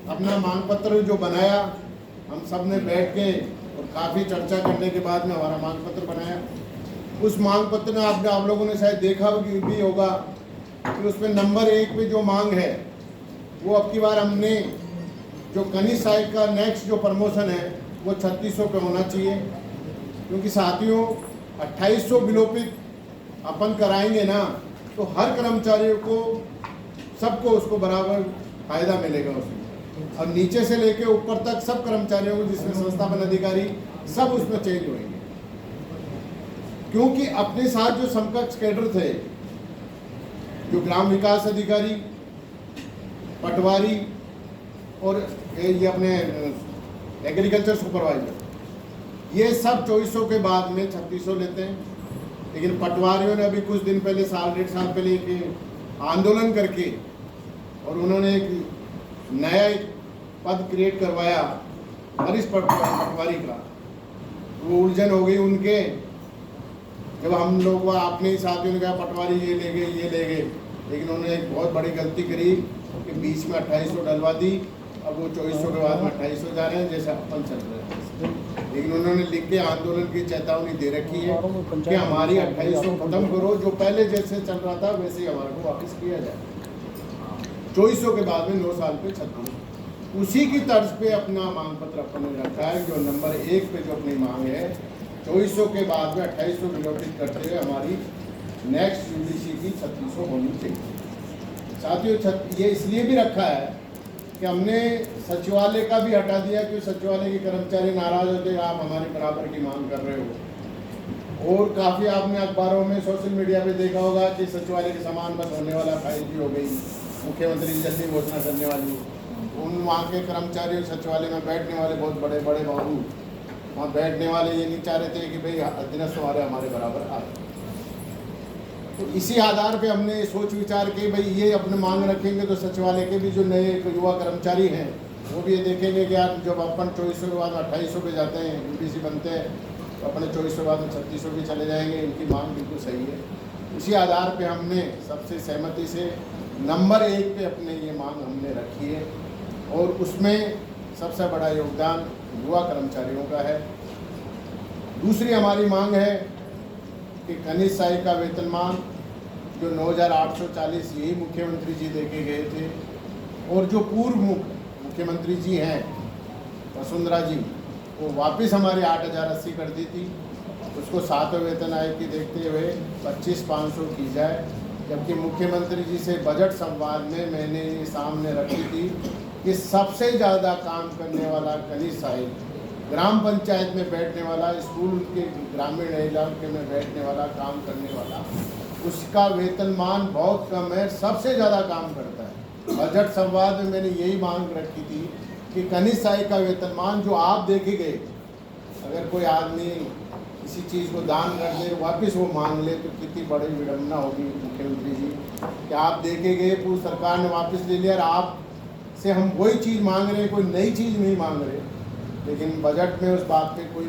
अपना मांग पत्र जो बनाया, हम सब ने बैठ के और काफ़ी चर्चा करने के बाद में हमारा मांग पत्र बनाया। उस मांग पत्र में आप लोगों ने शायद देखा भी होगा कि उसमें नंबर 1 पे जो मांग है वो अब की बार हमने जो कनिष्ठ सहायक का नेक्स्ट जो प्रमोशन है वो 3600 पे होना चाहिए, क्योंकि साथियों 2800 विलोपित अपन कराएंगे ना तो हर कर्मचारियों को सबको उसको बराबर फायदा मिलेगा उसमें, और नीचे से लेके ऊपर तक सब कर्मचारियों को जिसमें संस्थापन अधिकारी सब उसमें चेंज होंगे, क्योंकि अपने साथ जो समकक्ष कैडर थे, जो ग्राम विकास अधिकारी, पटवारी और ये अपने एग्रीकल्चर सुपरवाइजर, ये सब 2400 के बाद में 3600 लेते हैं। लेकिन पटवारियों ने अभी कुछ दिन पहले, साल 1.5 साल पहले एक आंदोलन करके और उन्होंने एक नया पद क्रिएट करवाया वरिष्ठ पटवारी का, वो उलझन हो गई उनके। जब हम लोग अपने ही साथियों ने कहा पटवारी ये ले गए, लेकिन उन्होंने एक बहुत बड़ी गलती करी कि बीच में 2800 डलवा दी। अब वो 2400 के बाद में 2800 जा रहे हैं जैसे अपन चल रहे हैं, लेकिन उन्होंने लिख के आंदोलन की चेतावनी दे रखी है कि हमारी 2800 खत्म करो, जो पहले जैसे चल रहा था वैसे ही हमारे को वापस किया जाए। 2400 के बाद में 9 साल पे 3600, उसी की तर्ज पे अपना मांग पत्र अपन ने रखा है। जो नंबर 1 पे जो अपनी मांग है 2400 के बाद में 2800 विलोपित करते हुए हमारी नेक्स्ट यूडीसी की 3600 होनी चाहिए। साथियों ये इसलिए भी रखा है कि हमने सचिवालय का भी हटा दिया, कि सचिवालय के कर्मचारी नाराज होते आप हमारे बराबर की मांग कर रहे हो। और काफ़ी आपने अखबारों में, सोशल मीडिया पे देखा होगा कि सचिवालय के सामान बंद होने वाला फाइल भी हो गई, मुख्यमंत्री जी जल्दी घोषणा करने वाली। उन वहाँ के कर्मचारी सचिवालय में बैठने वाले बहुत बड़े बड़े बाबू वहाँ बैठने वाले ये नहीं चाह रहे थे कि भाई अधीनस्थ हमारे बराबर आए। तो इसी आधार पे हमने सोच विचार के भाई ये अपने मांग रखेंगे तो सचिवालय के भी जो नए युवा कर्मचारी हैं वो भी ये देखेंगे कि यार जब अपन 2400 के बाद 2800 पे जाते हैं, यूडीसी बनते हैं, तो अपने 2400 के बाद में 3600 भी चले जाएंगे। इनकी मांग बिल्कुल सही है। इसी आधार पे हमने सबसे सहमति से नंबर 1 पे अपने ये मांग हमने रखी है, और उसमें सबसे बड़ा योगदान युवा कर्मचारियों का है। दूसरी हमारी मांग है कि कनिष्ठ सहायक का वेतनमान जो 9840 यही मुख्यमंत्री जी देके गए थे, और जो पूर्व मुख्यमंत्री जी हैं वसुंधरा जी, वो वापस हमारे 8080 कर दी थी, उसको 7वें वेतन आयोग की देखते हुए 25,500 की जाए। जबकि मुख्यमंत्री जी से बजट संवाद में मैंने ये सामने रखी थी कि सबसे ज़्यादा काम करने वाला कनिष्ठ सहायक, ग्राम पंचायत में बैठने वाला, स्कूल के ग्रामीण इलाके में बैठने वाला, काम करने वाला, उसका वेतनमान बहुत कम है, सबसे ज़्यादा काम करता है। बजट संवाद में मैंने यही मांग रखी थी कि कनिष्ठ सहायक का वेतनमान जो आप देखे गए, अगर कोई आदमी किसी चीज़ को दान कर दे वापस वो मांग ले तो कितनी बड़ी विडम्बना होगी मुख्यमंत्री जी कि आप देखे गए, पूरी सरकार ने वापस ले लिया और आप से हम वही चीज़ मांग रहे हैं, कोई नई चीज़ नहीं मांग रहे। लेकिन बजट में उस बात पे कोई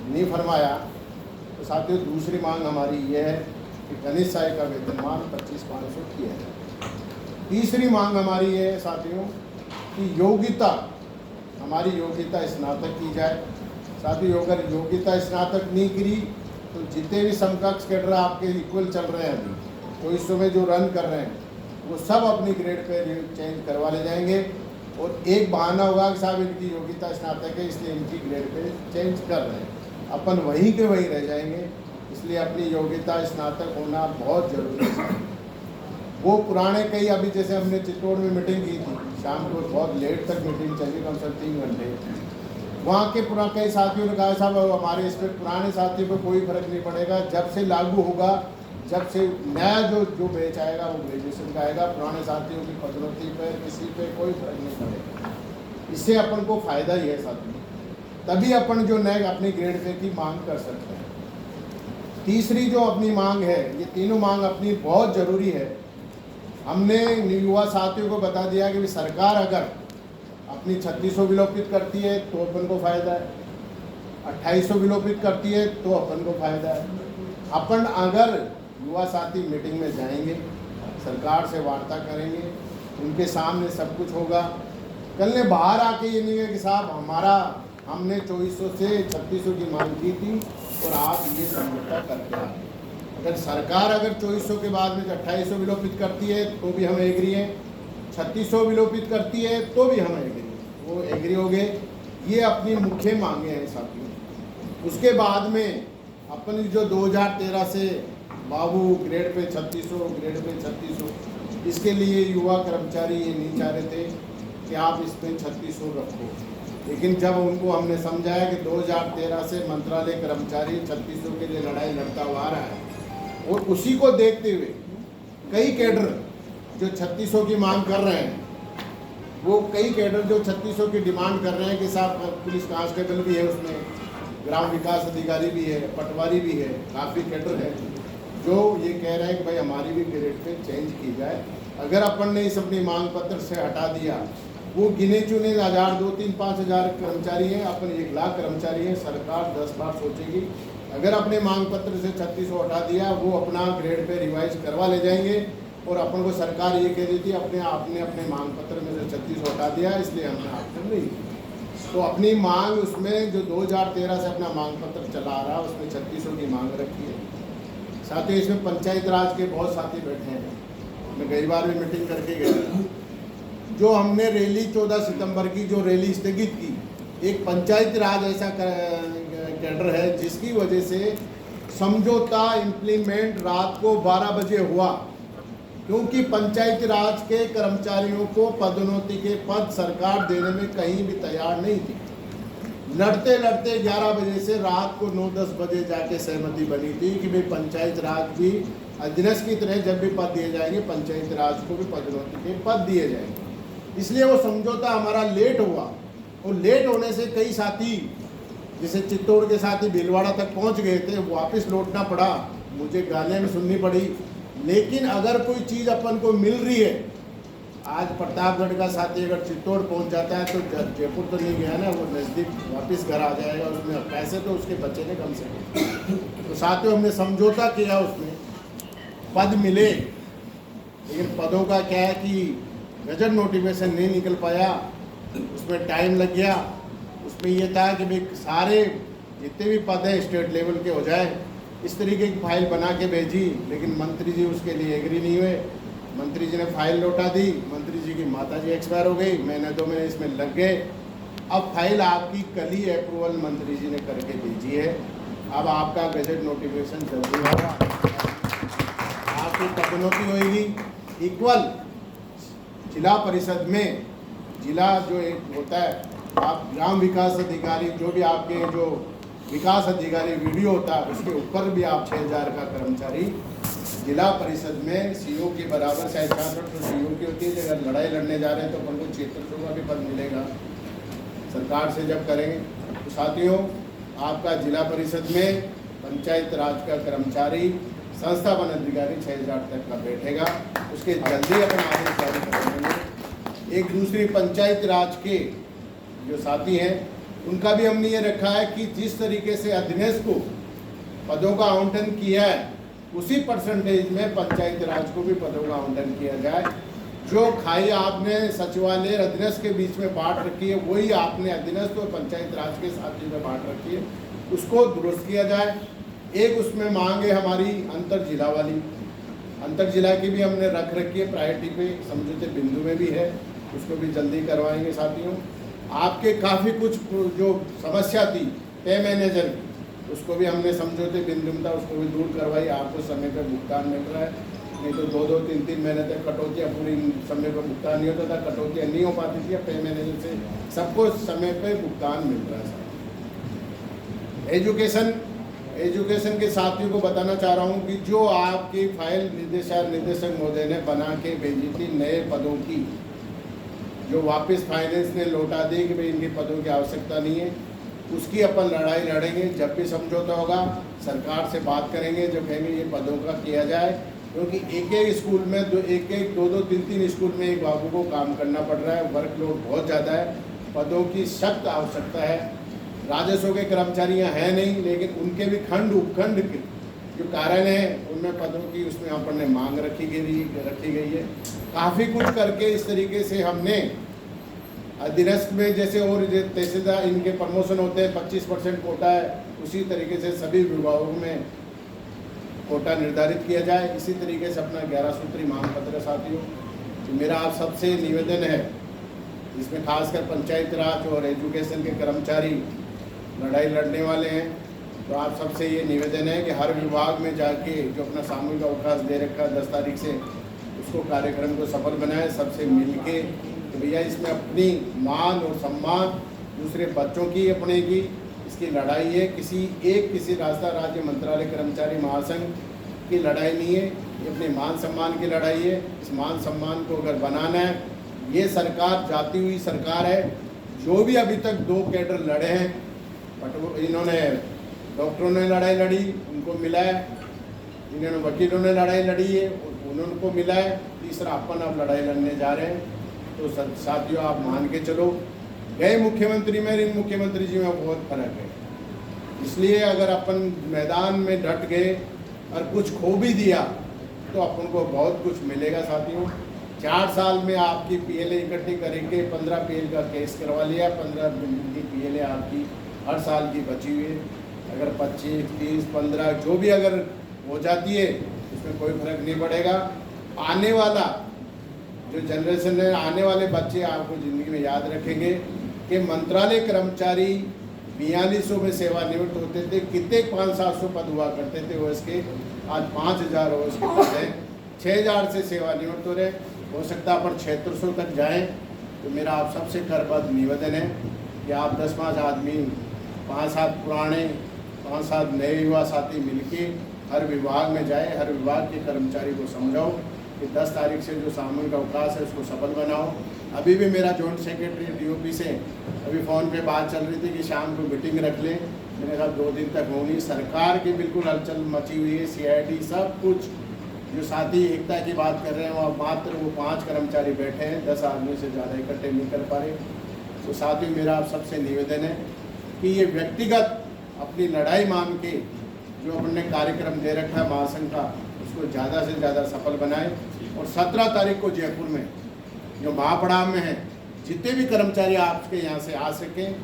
नहीं फरमाया। तो साथियों दूसरी मांग हमारी ये है कि कनिष्ठ सहायक का वेतनमान 25,500 किया जाए। तीसरी मांग हमारी ये है साथियों कि योग्यता, हमारी योग्यता स्नातक की जाए। साथियों अगर योग्यता स्नातक नहीं करी तो जितने भी समकक्ष कैडर आपके इक्वल चल रहे हैं अभी, तो इस समय जो रन कर रहे हैं वो सब अपनी ग्रेड पे चेंज करवा ले जाएंगे, और एक बहाना होगा कि साहब इनकी योग्यता स्नातक है इसलिए इनकी ग्रेड पे चेंज कर रहे हैं, अपन वहीं के वहीं रह जाएंगे। इसलिए अपनी योग्यता स्नातक होना बहुत ज़रूरी है। वो पुराने कई, अभी जैसे हमने चित्तौड़ में मीटिंग की थी, शाम को बहुत लेट तक मीटिंग चली, कम से कम 3 घंटे। वहाँ के कई साथियों ने कहा साहब हमारे इस पर पुराने साथियों पर कोई फर्क नहीं पड़ेगा, जब से लागू होगा, जब से नया जो बैच आएगा वो ग्रेजुएशन का आएगा, पुराने साथियों की पदोन्नति पर किसी पे कोई फर्क नहीं पड़ेगा। इससे अपन को फ़ायदा ही है साथियों, तभी अपन जो नए अपनी ग्रेड पे की मांग कर सकते हैं। तीसरी जो अपनी मांग है, ये तीनों मांग अपनी बहुत ज़रूरी है। हमने युवा साथियों को बता दिया कि सरकार अगर अपनी 3600 विलोपित करती है तो अपन को फ़ायदा है, 2800 विलोपित करती है तो अपन को फ़ायदा है। अपन अगर युवा साथी मीटिंग में जाएंगे, सरकार से वार्ता करेंगे, उनके सामने सब कुछ होगा, कल ने बाहर आके ये नहीं है कि साहब हमने 2400 से 3600 की मांग की थी और आप ये समझौता करके आ गए। अगर सरकार 2400 के बाद में 2800 विलोपित करती है तो भी हम एग्री हैं, 3600 विलोपित करती है तो भी हम एग्री हैं, वो एग्री हो गए। ये अपनी मुख्य मांगे हैं साथियों। उसके बाद में अपन जो 2013 से बाबू ग्रेड पे 3600, ग्रेड पे 3600, इसके लिए युवा कर्मचारी ये नहीं चाह रहे थे कि आप इसमें 3600 रखो, लेकिन जब उनको हमने समझाया कि 2013 से मंत्रालय कर्मचारी 3600 के लिए लड़ाई लड़ता हुआ आ रहा है और उसी को देखते हुए कई कैडर जो 3600 की मांग कर रहे हैं, वो कई कैडर जो 3600 की डिमांड कर रहे हैं कि साहब पुलिस कांस्टेबल भी है उसमें, ग्राम विकास अधिकारी भी है, पटवारी भी है, काफ़ी कैडर है जो ये कह रहे हैं कि भाई हमारी भी ग्रेड पे चेंज की जाए। अगर अपन ने इस अपनी मांग पत्र से हटा दिया, वो गिने चुने 1000, 2, 3, 5,000 कर्मचारी हैं, अपन 1 लाख कर्मचारी हैं, सरकार 10 बार सोचेगी। अगर अपने मांग पत्र से 3600 हटा दिया, वो अपना ग्रेड पे रिवाइज करवा ले जाएंगे और अपन को सरकार ये कह देती है आपने अपने मांग पत्र में से 3600 हटा दिया इसलिए हमने आपको नहीं। तो अपनी मांग उसमें जो 2013 से अपना मांग पत्र चला रहा उसमें 3600 की मांग रखी है। साथ ही इसमें पंचायत राज के बहुत साथी बैठे हैं, मैं कई बार भी मीटिंग करके गया। जो हमने रैली 14 सितंबर की जो रैली स्थगित की, एक पंचायत राज ऐसा कैडर है जिसकी वजह से समझौता इम्प्लीमेंट रात को 12 बजे हुआ, क्योंकि पंचायत राज के कर्मचारियों को पदोन्नति के पद सरकार देने में कहीं भी तैयार नहीं थी। लड़ते लड़ते 11 बजे से रात को 9-10 बजे जाके सहमति बनी थी कि भाई पंचायत राज भी अधीनस्थ की तरह जब भी पद दिए जाएंगे पंचायत राज को भी पदोन्नति के पद दिए जाएंगे। इसलिए वो समझौता हमारा लेट हुआ और लेट होने से कई साथी जैसे चित्तौड़ के साथी भीलवाड़ा तक पहुंच गए थे, वापस लौटना पड़ा, मुझे गालियाँ भी सुननी पड़ी। लेकिन अगर कोई चीज़ अपन को मिल रही है, आज प्रतापगढ़ का साथी अगर चित्तौड़ पहुंच जाता है तो जयपुर तो नहीं गया ना, वो नज़दीक वापस घर आ जाएगा, उसमें पैसे तो उसके बचे ने कम से कम। तो साथियों हमने समझौता किया, उसमें पद मिले, लेकिन पदों का क्या है कि गजट नोटिफिकेशन नहीं निकल पाया, उसमें टाइम लग गया। उसमें ये था कि भाई सारे जितने भी पद हैं स्टेट लेवल के हो जाए, इस तरीके की फाइल बना के भेजी, लेकिन मंत्री जी उसके लिए एग्री नहीं हुए। मंत्री जी ने फाइल लौटा दी, मंत्री जी की माता जी एक्सपायर हो गई, महीने 2 महीने इसमें लग गए। अब फाइल आपकी कल ही अप्रूवल मंत्री जी ने करके भेजी है, अब आपका गजट नोटिफिकेशन जल्दी होगा, आपकी पदोन्नति होगी। इक्वल जिला परिषद में, जिला जो एक होता है, आप ग्राम विकास अधिकारी जो भी आपके जो विकास अधिकारी वीडियो होता है उसके ऊपर भी आप 6000 का कर्मचारी जिला परिषद में सीओ के बराबर, शायद 66 सीओ की होती है। अगर लड़ाई लड़ने जा रहे हैं तो अपन को 76 का भी पद मिलेगा सरकार से जब करेंगे। तो साथियों आपका जिला परिषद में पंचायत राज का कर्मचारी संस्थापन अधिकारी 6000 तक का बैठेगा, उसके जल्दी अपन आदेश जारी करेंगे। एक दूसरी पंचायत राज के जो साथी हैं उनका भी हमने ये रखा है कि जिस तरीके से अधीनस्थ को पदों का आवंटन किया है उसी परसेंटेज में पंचायत राज को भी पदों का आवंटन किया जाए। जो खाई आपने सचिवालय अधीनस्थ के बीच में बांट रखी है वही आपने अधीनस्थ और पंचायत राज के साथी में बांट रखी है, उसको दुरुस्त किया जाए। एक उसमें मांग है हमारी अंतर जिला वाली, अंतर जिला की भी हमने रख रखी है, प्रायोरिटी पे समझौते बिंदु में भी है, उसको भी जल्दी करवाएंगे। साथियों आपके काफ़ी कुछ जो समस्या थी पे मैनेजर की, उसको भी हमने समझौते बिंदु में था, उसको भी दूर करवाई। आपको समय पर भुगतान मिल रहा है, नहीं तो 2-2, 3-3 महीने तक कटौतियाँ, पूरी समय पर भुगतान नहीं होता था, कटौतियाँ नहीं हो पाती थी। पे मैनेजर से सबको समय पर भुगतान मिल रहा है। एजुकेशन के साथियों को बताना चाह रहा हूँ कि जो आपकी फाइल निदेशक महोदय ने बना के भेजी थी नए पदों की, जो वापस फाइनेंस ने लौटा दी कि भाई इनके पदों की आवश्यकता नहीं है, उसकी अपन लड़ाई लड़ेंगे। जब भी समझौता होगा सरकार से बात करेंगे, जो कहेंगे ये पदों का किया जाए, क्योंकि एक स्कूल में 2-2, 3-3 स्कूल में एक बाबू को काम करना पड़ रहा है, वर्कलोड बहुत ज़्यादा है, पदों की सख्त आवश्यकता है। राजस्व के कर्मचारियाँ हैं नहीं, लेकिन उनके भी खंड उपखंड के जो कारण है उनमें पदों की उसमें अपन ने मांग रखी गई है। काफ़ी कुछ करके इस तरीके से हमने अधीनस्थ में जैसे और तहसीलदार इनके प्रमोशन होते हैं 25% कोटा है, उसी तरीके से सभी विभागों में कोटा निर्धारित किया जाए। इसी तरीके से अपना 11 सूत्री मांग पत्र साथियों, तो मेरा आप सबसे निवेदन है, इसमें खासकर पंचायत राज और एजुकेशन के कर्मचारी लड़ाई लड़ने वाले हैं, तो आप सबसे ये निवेदन है कि हर विभाग में जाके जो अपना सामूहिक अवकाश दे रखा है 10 तारीख से, उसको कार्यक्रम को सफल बनाए, सबसे मिलके कि भैया इसमें अपनी मान और सम्मान दूसरे बच्चों की अपने की इसकी लड़ाई है। किसी रास्ता राज्य मंत्रालय कर्मचारी महासंघ की लड़ाई नहीं है, ये अपने मान सम्मान की लड़ाई है। इस मान सम्मान को अगर बनाना है, ये सरकार जाती हुई सरकार है। जो भी अभी तक 2 कैडर लड़े हैं, बट इन्होंने डॉक्टरों ने लड़ाई लड़ी, उनको मिला है, इन्होंने वकीलों ने लड़ाई लड़ी है, उनको मिला है, तीसरा अपन अब लड़ाई लड़ने जा रहे हैं। तो साथियों आप मान के चलो, गए मुख्यमंत्री में इन मुख्यमंत्री जी में बहुत फर्क है। इसलिए अगर अपन मैदान में डट गए और कुछ खो भी दिया तो अपन को बहुत कुछ मिलेगा साथियों। 4 साल में आपकी पीएलए इकट्ठी करके 15 पीएल का केस करवा लिया, 15 की पीएलए आपकी हर साल की बची हुई है। अगर 25, 30, 15 जो भी अगर हो जाती है उसमें कोई फर्क नहीं पड़ेगा। आने वाला जो जनरेशन है, आने वाले बच्चे आपको ज़िंदगी में याद रखेंगे कि मंत्रालय कर्मचारी 4200 में सेवानिवृत्त होते थे, कितने 500-700 पद हुआ करते थे वो इसके, आज 5000 हो इसके पद हैं, 6000 से सेवानिवृत्त हो रहे। हो सकता है अपन 7600 तक जाएं। तो मेरा आप सबसे करबद्ध निवेदन है कि आप 10-5 आदमी, 5-7 पुराने, 5-7 नए युवा साथी मिलके हर विभाग में जाए, हर विभाग के कर्मचारी को समझाओ कि 10 तारीख से जो सामूहिक अवकाश है उसको सफल बनाओ। अभी भी मेरा जॉइंट सेक्रेटरी डीओपी से अभी फ़ोन पे बात चल रही थी कि शाम को मीटिंग रख लें। मैंने कहा 2 दिन तक होनी, सरकार की बिल्कुल हलचल मची हुई है, CID सब कुछ। जो साथी एकता की बात कर रहे हैं वहाँ मात्र वो 5 कर्मचारी बैठे हैं, 10 आदमी से ज़्यादा इकट्ठे नहीं कर पा रहे। तो साथ ही मेरा आप सबसे निवेदन है कि ये व्यक्तिगत अपनी लड़ाई मान के जो अपने कार्यक्रम दे रखा है महासंघ का, उसको ज़्यादा से ज़्यादा सफल बनाए। और 17 तारीख को जयपुर में जो महापड़ाव में है, जितने भी कर्मचारी आपके यहाँ से आ सकें